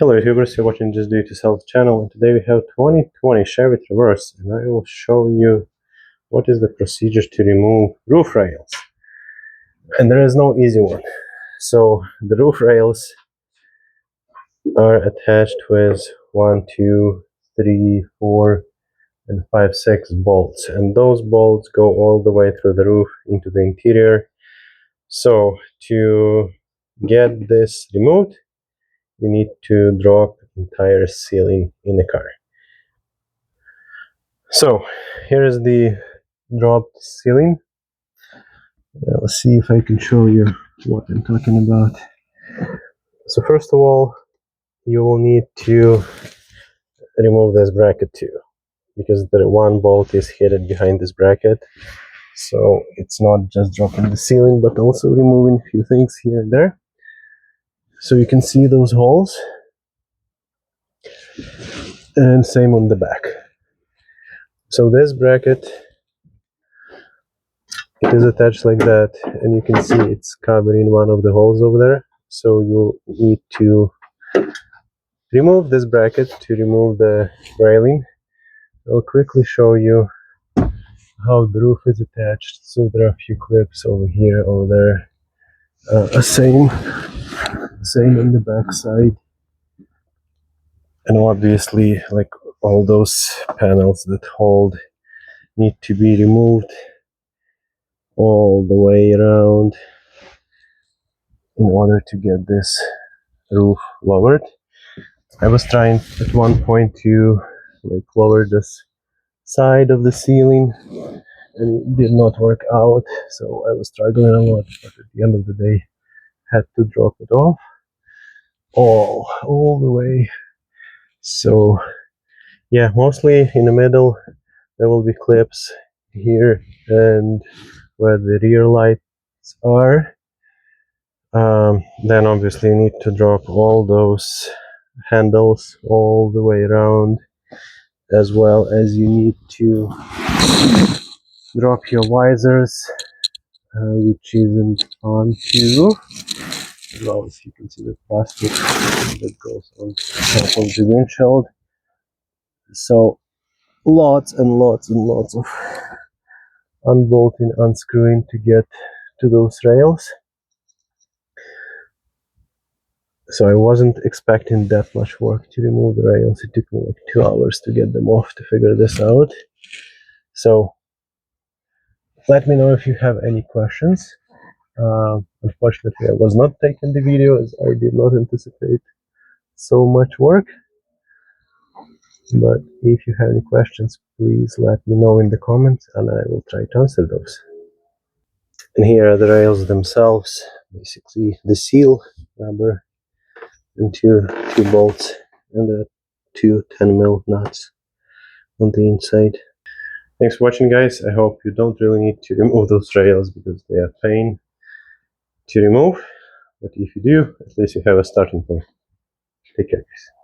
Hello YouTubers, you're watching Just Do It Yourself channel, and today we have 2020 Chevy Traverse, and I will show you what is the procedure to remove roof rails. And there is no easy one. So the roof rails are attached with 1, 2, 3, 4, and 5, 6 bolts, and those bolts go all the way through the roof into the interior. So to get this removed, you need to drop the entire ceiling in the car. So here is the dropped ceiling. Let's see if I can show you what I'm talking about. So first of all, you will need to remove this bracket too, because the one bolt is hidden behind this bracket. So it's not just dropping the ceiling, but also removing a few things here and there. So you can see those holes. And same on the back. So this bracket, it is attached like that, and you can see it's covering one of the holes over there. So you need to remove this bracket to remove the railing. I'll quickly show you how the roof is attached. So there are a few clips over here, over there. Same on the back side. And obviously, like all those panels that hold need to be removed all the way around in order to get this roof lowered. I was trying at one point to lower this side of the ceiling, and it did not work out, so I was struggling a lot, but at the end of the day had to drop it off all the way. So yeah, mostly in the middle there will be clips here and where the rear lights are. Then obviously you need to drop all those handles all the way around, as well as you need to drop your visors, which isn't on too, as well as you can see the plastic that goes on top of the windshield. So lots and lots and lots of unbolting, unscrewing to get to those rails. So I wasn't expecting that much work to remove the rails. It took me like 2 hours to get them off to figure this out. So let me know if you have any questions. Unfortunately, I was not taking the video as I did not anticipate so much work. But if you have any questions, please let me know in the comments and I will try to answer those. And here are the rails themselves, basically the seal rubber and two bolts and the two 10mm nuts on the inside. Thanks for watching, guys. I hope you don't really need to remove those rails because they are a pain to remove, but if you do, at least you have a starting point. Take care, guys.